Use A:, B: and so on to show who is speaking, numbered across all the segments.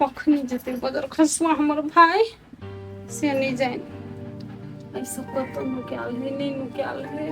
A: कखनी जेते बदर खसला हमर भाई से नहीं जाए ऐसा कतो नुक्याल है नहीं नुक्याल है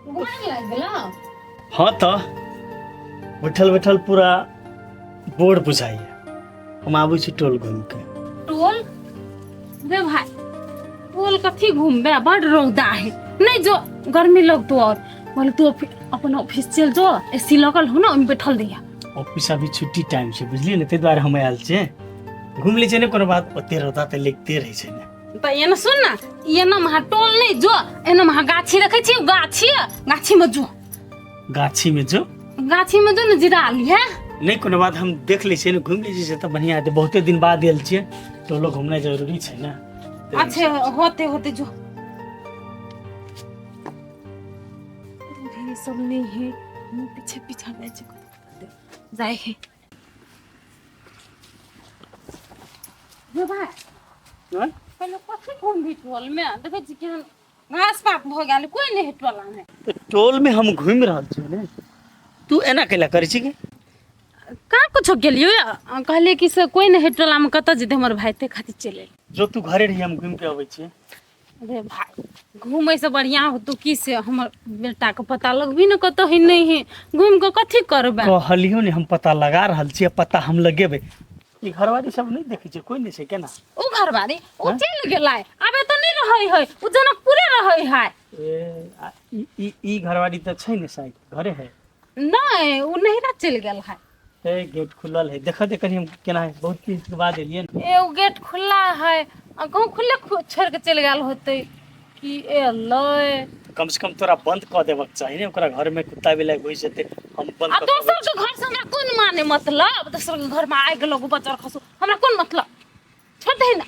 A: घुमाने लागला।
B: हाँ तो बैठल बैठल पूरा बोर्ड बुझाइए हम आबू छी टोल घूम के।
A: टोल रे भाई टोल कथी घूमबे बड़ रौदा है नहीं जो गर्मी लग तो और बोले तू अपन ऑफिस चल जो एसी लगल हो ना ओमे बैठल दिया
B: ऑफिस अभी छुट्टी टाइम से बुझलिए ने ते द्वारे हम आयल छे घूम ले छे ने कोनो बात ओते रहता ते लिखते रहे छे ने।
A: तो ये ना सुन ना ये ना महा टोल नहीं जो ए ना महा गाछी रखे छी गाछी में जो
B: गाछी में जो
A: ना जिरा ली है
B: नहीं कोनो बात हम देख ले छे ने घूम ले छे त बढ़िया है बहुते दिन बाद आयल छे टोलो घूमना जरूरी छे ना।
A: अच्छे होते होते जो ये सब नहीं है हम पीछे पीछे जाए है ये भाई
B: हां
A: पहले कथी घूम भी टोल में देखे छी कि घास पात भ गेल कोई नहीं टोला में
B: तो टोल में हम घूम रहल छे ने तू एना केला करै छी के
A: का कुछ गेलियो कहले कि से कोई नहीं टोला में कत जेते हमर भाई ते खातिर चले
B: जो तू घरे रही हम घूम के आबै छी।
A: अरे भाई घूमे से बढ़िया हो तो की से हमर बेटा के पता लगबी न कत ही नहीं है घूम के कथी करबे
B: कहलियो ने हम पता लगा रहल छी पता हम लगेबे ई घरवाली सब नहीं देखै छै कोई नहीं छै केना
A: ओ घरवाली ओ चल गेलाय अबे तो नहीं रहई है ओ जनकपुरे रहई है
B: ई घरवाली त छै ने शायद घरे है
A: नहीं ओ नहिरा चल गेल है
B: ए गेट खुलल है देखा दे कनी हम केना है बहुत दिन के बाद एलिए
A: ए ओ गेट खुला है कहूं खुले छोड़ के चल गेल होते कि ए लय
B: कम से कम तोरा बंद क देबक चाहिए ने ओकरा घर में कुत्ता बिलाई होई जते हम बंद
A: आ दोसर के घर से हमरा कोन माने मतलब दोसर के घर में आइ गेलो बचर खसो हमरा कोन मतलब छोड़ दे ना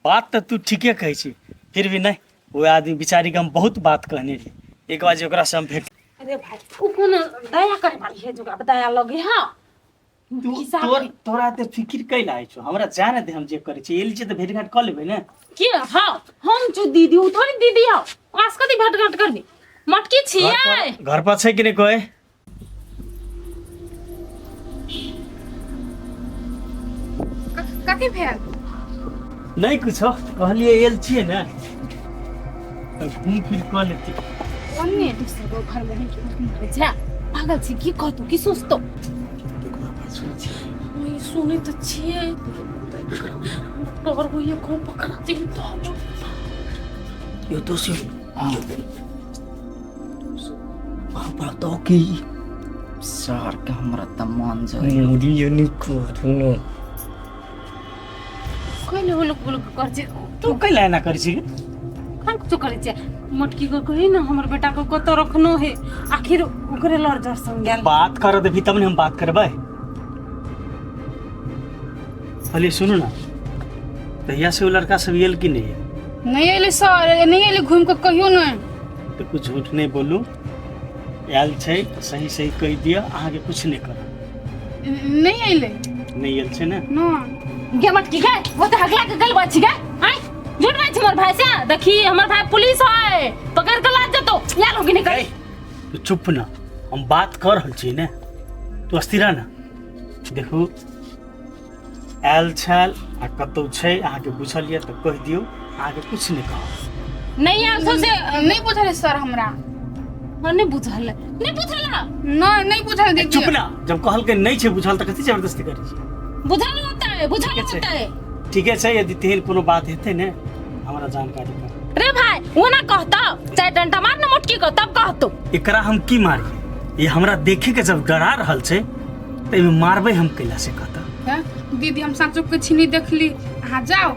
B: बात तो तू ठीके कहै छी फिर भी नहीं वो आदमी बेचारी के हम बहुत बात कहने रही एक बार ओकरा से हम भेट
A: अरे भाई उ कोन दया करे वाली है जो दया लगे हां
B: तोरा ते फिकिर कैला है छो हमरा जाने दे हम जे करे छी एली जे त भेट घाट क लेबे ने
A: के हां हम जो दीदी उ थोड़ी दीदी हो आस कदी भेट घाट करबी मटकी छियै
B: घर पर छै कि नहीं कोई
A: कथी भेल
B: नहीं कुछ कहलिए एल छिए ना घूम फिर क लेती
A: अन्ने दूसरे को घर में नहीं जा पागल छी की कहतू की सोचतो मैं सुने तो छिए और वो ये को पकड़ती तो
B: यो तो से बाबा तो की
C: सर के हमरा त मन जाय
B: मुड़ी यो नि को थुनो
A: कहिले होलक बोलक कर जे
B: तू कैला ना कर छी
A: खान कुछ करे छे मटकी को कही ना हमर बेटा को कत रखनो है आखिर ओकरे लड़ जर संग गेल
B: बात कर दे भी तब ने हम बात करबै भले सुनो ना भैया से वो लड़का सब येल की नहीं
A: एले सर नहीं एले घूम के कहियो ना
B: तो कुछ झूठ नहीं बोलू आयल छै सही सही कह दिया आहा के कुछ नहीं कर
A: नहीं एले
B: नहीं आयल छै ना
A: ना गे मटकी गे वो तो हगला के गल बात गे हाय झूठ बात हमर भाई से देखी हमर भाई पुलिस है पकड़ के ला जतो या लोग नहीं करे
B: तू चुप ना हम बात कर रहल छी ने तू अस्थिर ना देखू आयल छल आ कतौ छै आहा के बुझल ये त कह दियो आहा के कुछ नहीं कह
A: नहीं आल से नहीं बुझल सर हमरा हां नहीं बुझल नहीं बुझल देखिए
B: चुप ना जब कहल के नहीं छै बुझल त कथि जबरदस्ती करै छी
A: बुझल होता है
B: ठीक है यदि तेहन कोनो बात हेते ने हमरा जानकारी कर
A: रे भाई वो ना कहता चाहे डंडा मार ना मुटकी को तब कहतो
B: एकरा हम की मारी ये हमरा देखे के जब डरा रहल छै त एमे मारबै हम कैला से कहता
D: दीदी हम साचो के छिनी देखली हां जाओ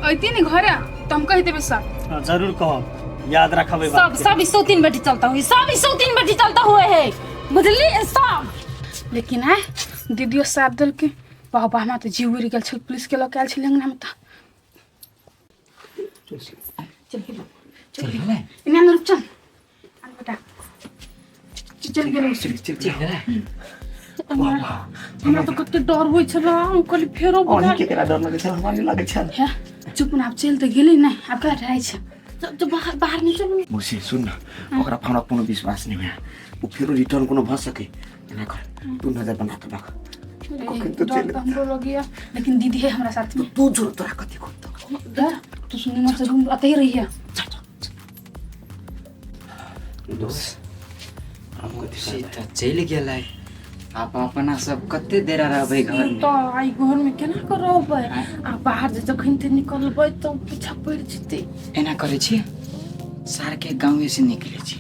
D: अइती ने घर त हम कह देबे सर
B: जरूर कहब याद रखबे बात
A: सब 103 बेटी चलता हुई सब 103 बेटी चलता हुए है बुझली सब
D: लेकिन है दीदियो साथ दल के बाबा हमरा त जीव गिर गेल छ पुलिस के लोग आयल छ लेंगना में त चल इन्हें रुक चल आ बेटा चल गेल हमरा तो कते डर होय छला हम कहली फेरो बोला
B: केकरा डर लगे छ हमरा नहीं लगे छ
D: है चुप ना आप चल त गेली नहीं आप कला रहै छ
A: जो बाहर बाहर नहीं चलो
C: मुझे सुन न ओकरा हमरा कोनो विश्वास नहीं है वो फिर रिटर्न कोनो भ सके ना कर तू नजर बना के रख कखन तो चल
D: हमरो लग गया लेकिन दीदी है हमारा साथ में
C: तू जो तोरा कथि को
D: डर तू सुनने मत रूम आते ही रही है
C: दोस्त हम कथि सीता चल गेलै आप अपना सब कते देर रहबै घर में
A: तो आई घर में केना करबै आ बाहर जे जखन ते निकलबै तो पीछा पड़ जेतै
C: एना करे छी सार के गांव से निकले छी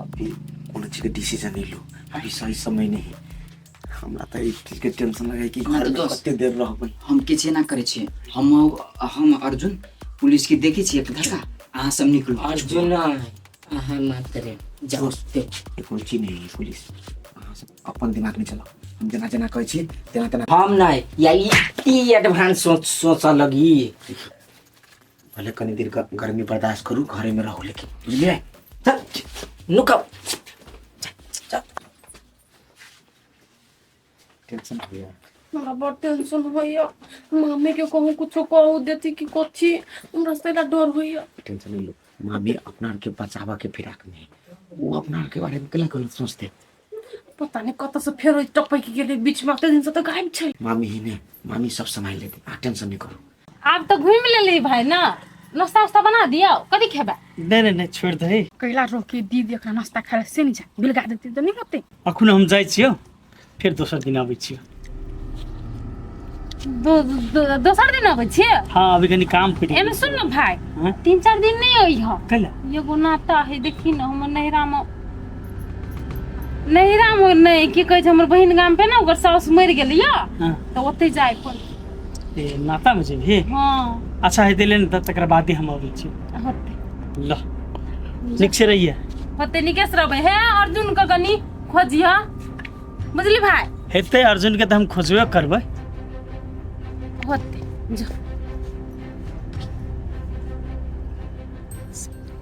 E: अभी कोनो चीज के डिसीजन नहीं लो अभी सही समय नहीं हमरा त एक चीज के टेंशन लगे कि घर में कते देर रहबै
C: हम किछ ना करे छी हम अर्जुन पुलिस की देखी छी एक धक्का अहाँ सब निकलू
F: अर्जुन अहाँ मात्र जाओ
E: एको चीज नहीं पुलिस अहाँ सब अपन दिमाग में चलो हम जना जना कहै छी तेना तेना
F: हम नहीं या इतनी एडवांस सोच लगी
E: भले कनी देर का गर्मी बर्दाश्त करू घरे में रहू लेकिन बुझलिए
F: चल नुका
E: टेंशन हो गया
A: हमरा बड़ टेंशन होइया मम्मी के कहूँ कुछो कहू देती कि कथी हमरा से डर होइया
E: टेंशन नहीं लो मामी अपना के बचावा के फिराक में वो अपना के बारे में केला गलत सोचते
A: पता नहीं कत से फेर टपक गेले बीच में दिन से तो गायब छै
E: मामी ही ने मामी सब संभाल लेते आ टेंशन नहीं करो
A: आप तो घूम लेली भाई ना नाश्ता वास्ता बना दिया कदी खेबा
B: नहीं छोड़ दे
D: कैला रोके दीदी एकरा नाश्ता खाए से नहीं जा बिलगा देती तो नहीं होते
B: अखुन हम जाइ छियो फिर दोसर दिन आबै छियो
A: दोसर दिन आबै छियै
B: हाँ अभी कनी काम पड़ी
A: एमे सुन न भाई
B: हाँ?
A: 3-4 दिन नहीं होई ह
B: कैला
A: एगो नाता है देखी न हमर नहिरा में नहीं की कहै छै हमर बहिन गाम पे ना ओकर साउस मरि गेलै या
B: हाँ
A: तो ओते जाय पर
B: ए नाता में जेबी
A: हां
B: अच्छा है दिले न तकरा बाद ही हम आबै छियो
A: होते
B: ल निक से रहिए
A: होते निकेश रहबै हे अर्जुन का कनी खोजिया बुझली भाई
B: हेते अर्जुन के त हम खोजबे करबै
A: होते जो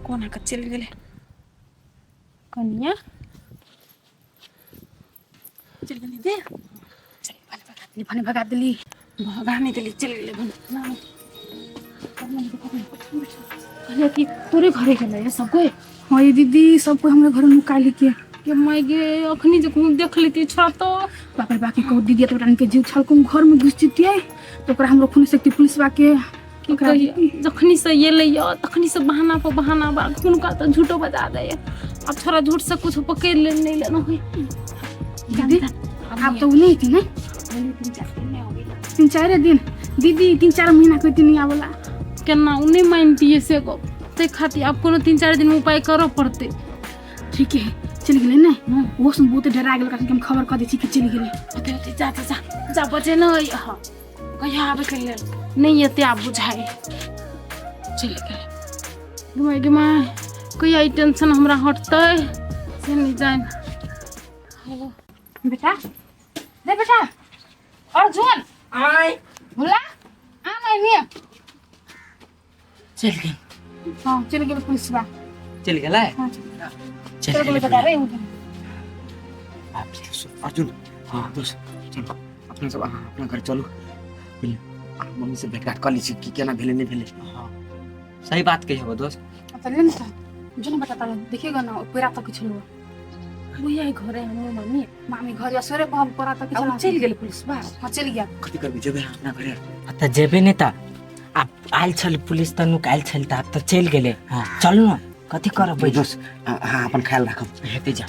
A: कोना का चल गेले कनिया चल गेले दे चल भने भगा दिली भगा नहीं दिली चल गेले भने कहले कि तोरे घरे गेले है सब कोई
D: हाँ ये दीदी सबको हमारे घर में काली के
A: मैं गे अखनी जे देख लेती छोड़ा तो
D: बापा बाकी कहो दीदी तो रानी के जीव छल को घर में घुस जीती है तो ओकरा हम रखने सकती पुलिस बाके
A: की कही जखनी से ये लइया तखनी से बहाना पर बहाना बा हुनका तो झूठो बता दे अब थोड़ा झूठ से कुछ पकड़ ले नहीं लेना होई
D: दीदी आप तो नहीं थी ना 3-4 दिन दीदी 3-4 महीना कोई नहीं आवला
A: केना उन्हें मानती है से को ते खाती आप कोनो 3-4 दिन में उपाय करो पड़ते
D: ठीक है चल गेले ना वो सुन बहुत डरा गेल कारण हम खबर कर दै छी कि चल गेले
A: ओते ओते जा जा जा बचे न हां कहिया आबे के लेल नहीं एते आप बुझाई चल गेले गमाई कोई टेंशन हमरा हटतै से नहीं जान
D: बेटा दे बेटा अर्जुन
F: आय
D: बोला आ नहीं
F: चल गए
D: हां चल गेल पुलिस बा
F: चल गेलै
D: हां
F: चल
D: चल बेटा रे
E: अर्जुन हाँ दोस्त चलो अपना सब अपना घर चलो मम्मी से भेट घाट कर ली कि केना भेले नहीं भेले
F: हाँ सही बात कही हो दोस्त
D: चल ना जो ना बता देखिएगा ना पूरा तक कुछ लो
A: वो यही घरे हम मम्मी
D: मामी घर असरे कहब पूरा तक
A: अब चल गेल पुलिस बा
D: हां चल गया
E: कथि करबी जेबे अपना घरे
F: त जेबे नहीं त आप आयल छल पुलिस त नुक आयल छल त आप त चल गेले हाँ चल न कथी करबै
E: दोस्त हाँ अपन ख्याल रखब
F: हेते जा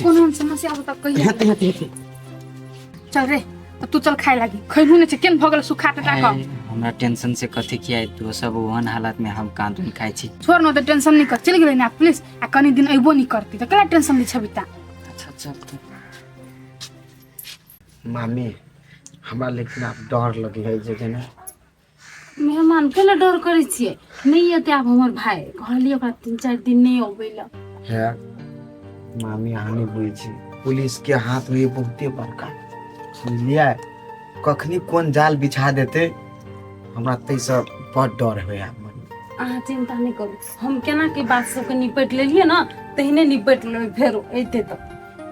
D: कोनो समस्या हो त कहिए
E: हेते
D: चल रे तो तू चल खाए लागी खैबू ने केन भगल सुखा टटा का
F: हमरा टेंशन से कथी किया तू सब ओहन हालत में हम कांदून खाइ छी
D: छोड़ न त टेंशन नहीं कर चल गेले ना पुलिस आ कनी दिन अइबो नहीं करती त केला टेंशन ली छबिता
F: अच्छा चल
E: मामी हमरा लेकिन अब डर लगे है जे ना
A: मेहमान के डर करे छिए नहीं एते आप हमर भाई कहली ओकरा 3-4 दिन नहीं अबैला
E: है मामी हानि बुझी छी पुलिस के हाथ में ये बहुते बड़का सुनलिए कखनी कौन जाल बिछा देते हमरा तै सब बड़ डर होय
A: अहाँ चिंता नहीं करू हम केना के बात सब के निपट लेलिए ना तहिने निपट लेबै फेरो एते तो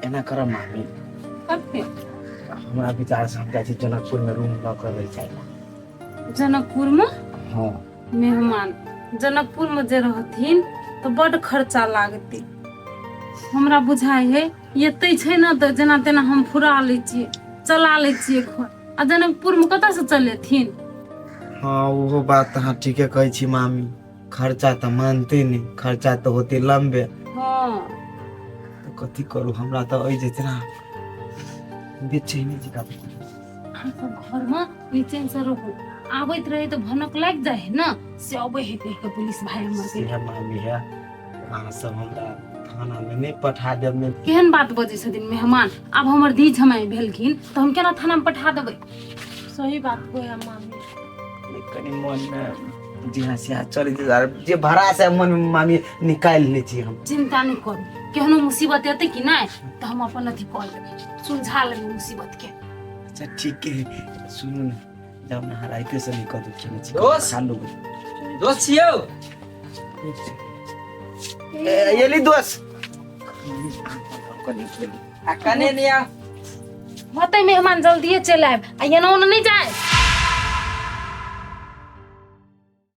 E: एना करब मामी
A: करते
E: हमरा विचार से हम जाइ छी जनकपुर में रूम लऽ कर रह जाइला
A: जनकपुर में
E: हाँ
A: मेहमान जनकपुर में जे रहथिन तो बड़ खर्चा लागती। हमरा बुझाइ है एते छै ना तो जेना तेना हम फुरा लै छियै, चला लै छियै घर। आ जनकपुर में कतऽ से चलेथिन?
E: हाँ वो बात अहाँ ठीके कहै छी मामी, खर्चा तो मानते नहीं, खर्चा तो होते लंबे।
A: हाँ
E: तो कथी करू, हमरा तो अइ जेते ना बेचैनी जका।
A: हम सब घर में नीचे से रहू, आबैत रहे तो भनक लाग जाए है ना, से अबै है कह के पुलिस भाई हमर के।
E: है मामी है, अहाँ सब हमरा थाना में नहीं पठा देब ने।
A: केहन बात बजै छथिन मेहमान? आब हमर दी जमाई भेलखिन तो हम केना थाना में पठा देबै? सही बात कहै मामी।
E: कनी मन में जिहा से चल जे भरा से मन में मामी निकाल ले छी हम।
A: चिंता नहीं करू, केहनो मुसीबत एतै कि नहीं तो हम अपन अथी कर लेबै, सुलझा लेबै मुसीबत के।
E: अच्छा ठीक है, सुनू ना, जब नहराइते से निकल दो खेने छी
F: दोस्त।
E: खा लो।
F: दोस्त छियौ
E: ये ली दोस्त।
F: आ कने नहीं आ
A: होतै मेहमान जल्दिए चलि आयब, आ एना ओना नहीं जाए।